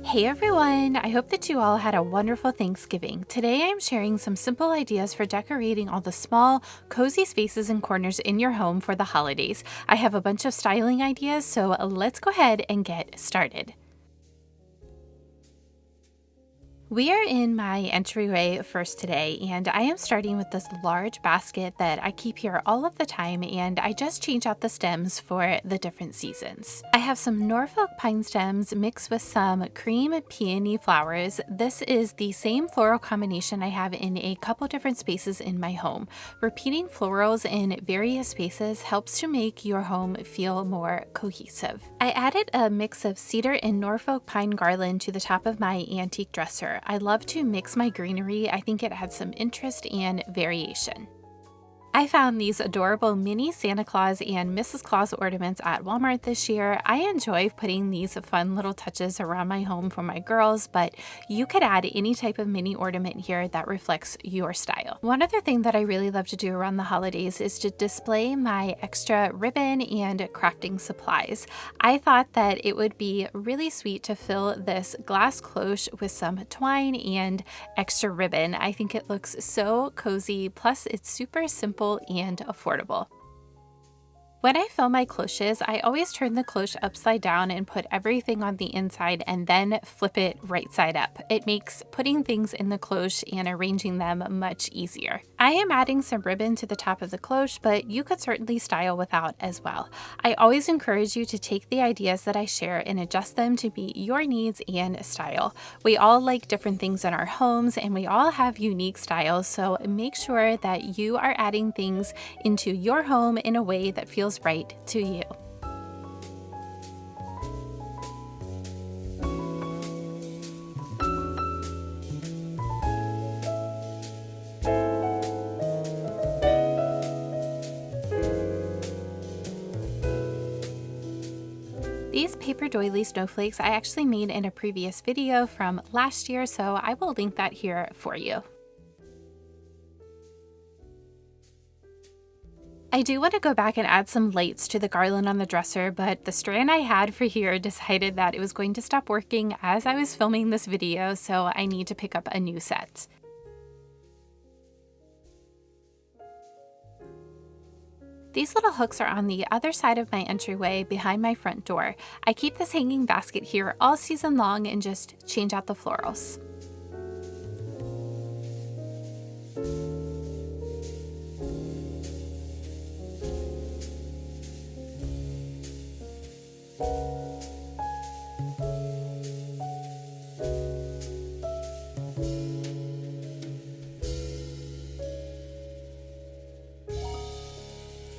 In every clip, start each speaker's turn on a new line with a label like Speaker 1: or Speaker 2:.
Speaker 1: Hey everyone! I hope that you all had a wonderful Thanksgiving. Today I'm sharing some simple ideas for decorating all the small, cozy spaces and corners in your home for the holidays. I have a bunch of styling ideas, so let's go ahead and get started. We are in my entryway first today, and I am starting with this large basket that I keep here all of the time, and I just change out the stems for the different seasons. I have some Norfolk pine stems mixed with some cream peony flowers. This is the same floral combination I have in a couple different spaces in my home. Repeating florals in various spaces helps to make your home feel more cohesive. I added a mix of cedar and Norfolk pine garland to the top of my antique dresser. I love to mix my greenery. I think it adds some interest and variation. I found these adorable mini Santa Claus and Mrs. Claus ornaments at Walmart this year. I enjoy putting these fun little touches around my home for my girls, but you could add any type of mini ornament here that reflects your style. One other thing that I really love to do around the holidays is to display my extra ribbon and crafting supplies. I thought that it would be really sweet to fill this glass cloche with some twine and extra ribbon. I think it looks so cozy, plus it's super simple and affordable. When I fill my cloches, I always turn the cloche upside down and put everything on the inside and then flip it right side up. It makes putting things in the cloche and arranging them much easier. I am adding some ribbon to the top of the cloche, but you could certainly style without as well. I always encourage you to take the ideas that I share and adjust them to meet your needs and style. We all like different things in our homes and we all have unique styles, so make sure that you are adding things into your home in a way that feels right to you. These paper doily snowflakes I actually made in a previous video from last year, so I will link that here for you. I do want to go back and add some lights to the garland on the dresser, but the strand I had for here decided that it was going to stop working as I was filming this video, so I need to pick up a new set. These little hooks are on the other side of my entryway behind my front door. I keep this hanging basket here all season long and just change out the florals.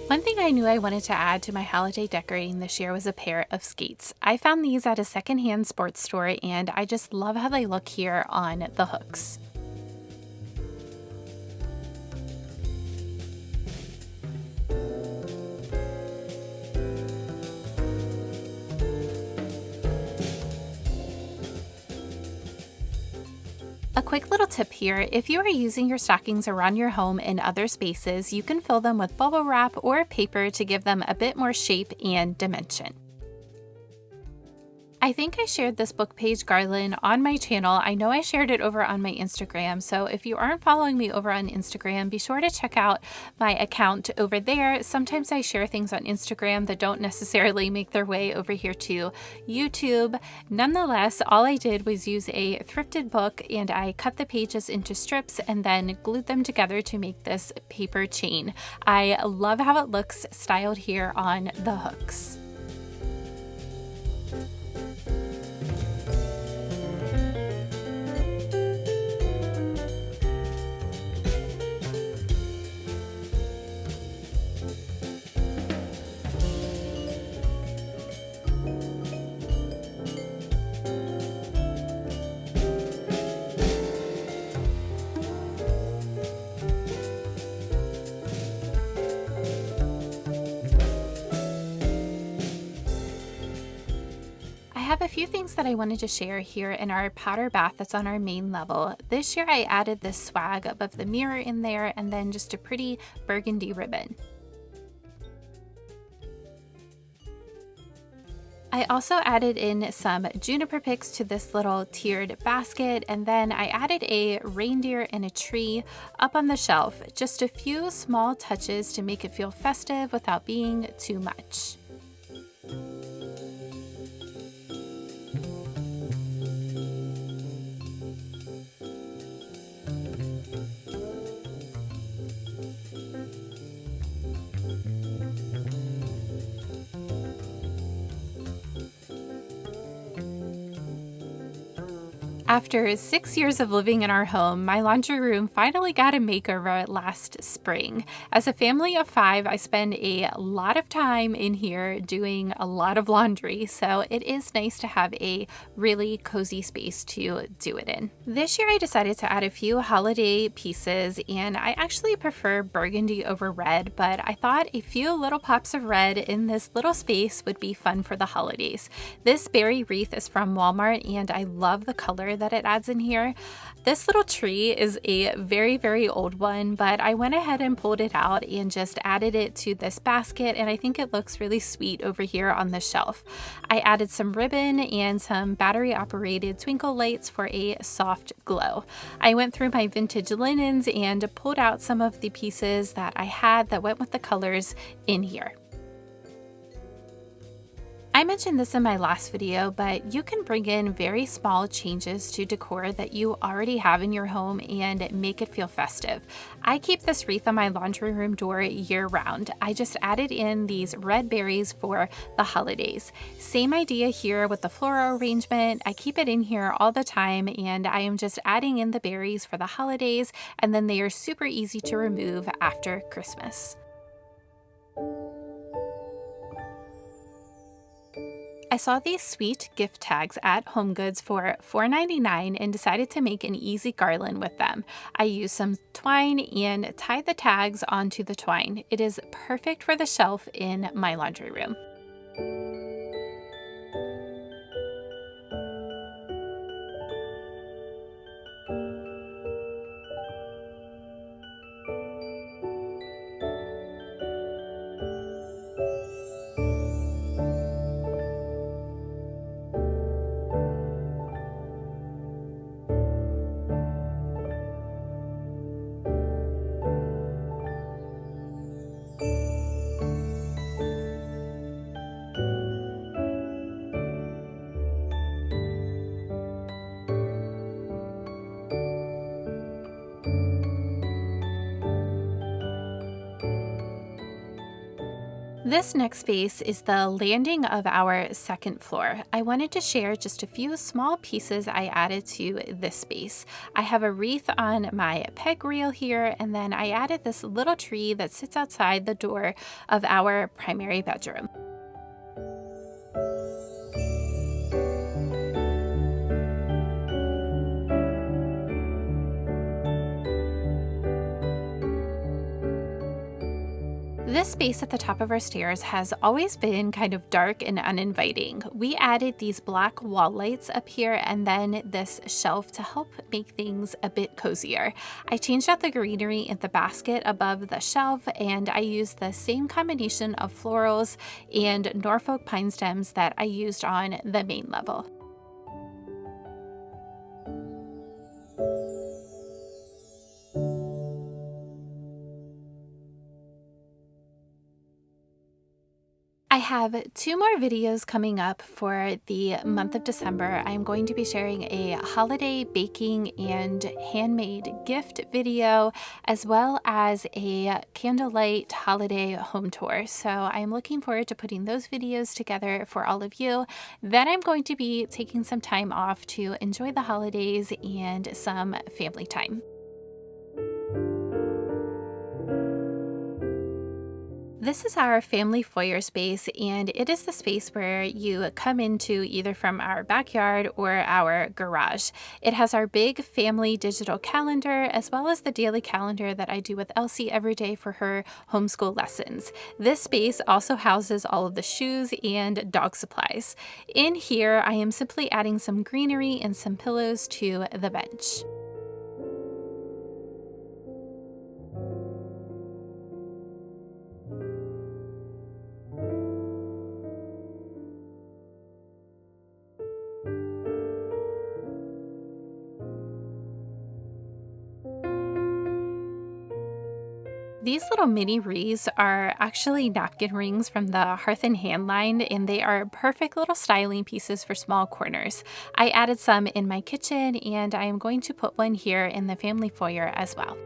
Speaker 1: One thing I knew I wanted to add to my holiday decorating this year was a pair of skates. I found these at a secondhand sports store and I just love how they look here on the hooks. A quick little tip here, if you are using your stockings around your home in other spaces, you can fill them with bubble wrap or paper to give them a bit more shape and dimension. I think I shared this book page garland on my channel. I know I shared it over on my Instagram, so if you aren't following me over on Instagram, be sure to check out my account over there. Sometimes I share things on Instagram that don't necessarily make their way over here to YouTube. Nonetheless, all I did was use a thrifted book and I cut the pages into strips and then glued them together to make this paper chain. I love how it looks styled here on the hooks. I have a few things that I wanted to share here in our powder bath that's on our main level. This year I added this swag above the mirror in there and then just a pretty burgundy ribbon. I also added in some juniper picks to this little tiered basket, and then I added a reindeer and a tree up on the shelf. Just a few small touches to make it feel festive without being too much. After 6 years of living in our home, my laundry room finally got a makeover last spring. As a family of 5, I spend a lot of time in here doing a lot of laundry, so it is nice to have a really cozy space to do it in. This year I decided to add a few holiday pieces, and I actually prefer burgundy over red, but I thought a few little pops of red in this little space would be fun for the holidays. This berry wreath is from Walmart, and I love the color that it adds in here. This little tree is a very, very old one, but I went ahead and pulled it out and just added it to this basket, and I think it looks really sweet over here on the shelf. I added some ribbon and some battery-operated twinkle lights for a soft glow. I went through my vintage linens and pulled out some of the pieces that I had that went with the colors in here. I mentioned this in my last video, but you can bring in very small changes to decor that you already have in your home and make it feel festive. I keep this wreath on my laundry room door year round. I just added in these red berries for the holidays. Same idea here with the floral arrangement. I keep it in here all the time, and I am just adding in the berries for the holidays, and then they are super easy to remove after Christmas. I saw these sweet gift tags at HomeGoods for $4.99 and decided to make an easy garland with them. I used some twine and tied the tags onto the twine. It is perfect for the shelf in my laundry room. This next space is the landing of our second floor. I wanted to share just a few small pieces I added to this space. I have a wreath on my peg rail here, and then I added this little tree that sits outside the door of our primary bedroom. This space at the top of our stairs has always been kind of dark and uninviting. We added these black wall lights up here and then this shelf to help make things a bit cozier. I changed out the greenery in the basket above the shelf, and I used the same combination of florals and Norfolk pine stems that I used on the main level. I have 2 more videos coming up for the month of December. I'm going to be sharing a holiday baking and handmade gift video, as well as a candlelight holiday home tour. So I'm looking forward to putting those videos together for all of you. Then I'm going to be taking some time off to enjoy the holidays and some family time. This is our family foyer space, and it is the space where you come into either from our backyard or our garage. It has our big family digital calendar, as well as the daily calendar that I do with Elsie every day for her homeschool lessons. This space also houses all of the shoes and dog supplies. In here, I am simply adding some greenery and some pillows to the bench. These little mini wreaths are actually napkin rings from the Hearth and Hand line, and they are perfect little styling pieces for small corners. I added some in my kitchen, and I am going to put one here in the family foyer as well.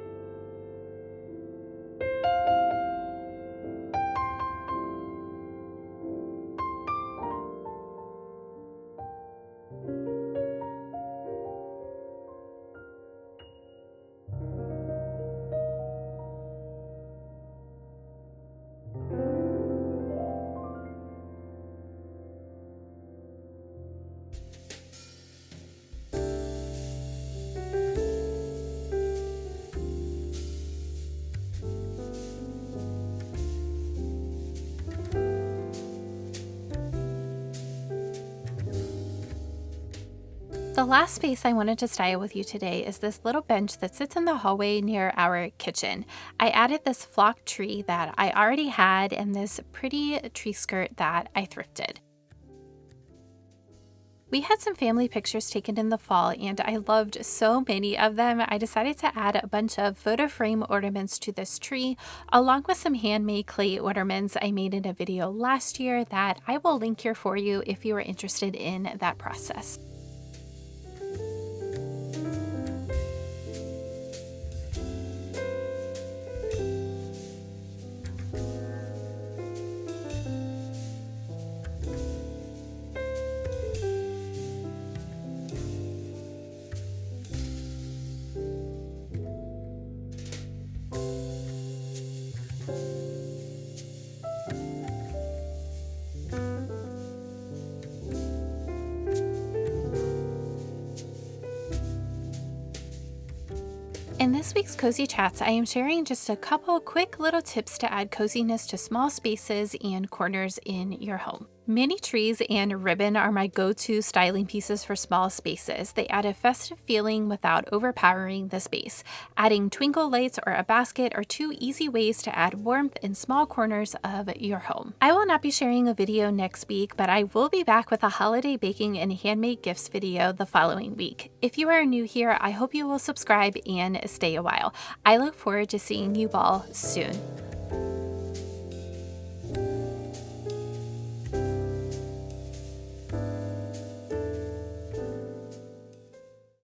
Speaker 1: The last space I wanted to style with you today is this little bench that sits in the hallway near our kitchen. I added this flock tree that I already had and this pretty tree skirt that I thrifted. We had some family pictures taken in the fall and I loved so many of them. I decided to add a bunch of photo frame ornaments to this tree, along with some handmade clay ornaments I made in a video last year that I will link here for you if you are interested in that process. In this week's Cozy Chats, I am sharing just a couple quick little tips to add coziness to small spaces and corners in your home. Mini trees and ribbon are my go-to styling pieces for small spaces. They add a festive feeling without overpowering the space. Adding twinkle lights or a basket are two easy ways to add warmth in small corners of your home. I will not be sharing a video next week, but I will be back with a holiday baking and handmade gifts video the following week. If you are new here, I hope you will subscribe and stay a while. I look forward to seeing you all soon.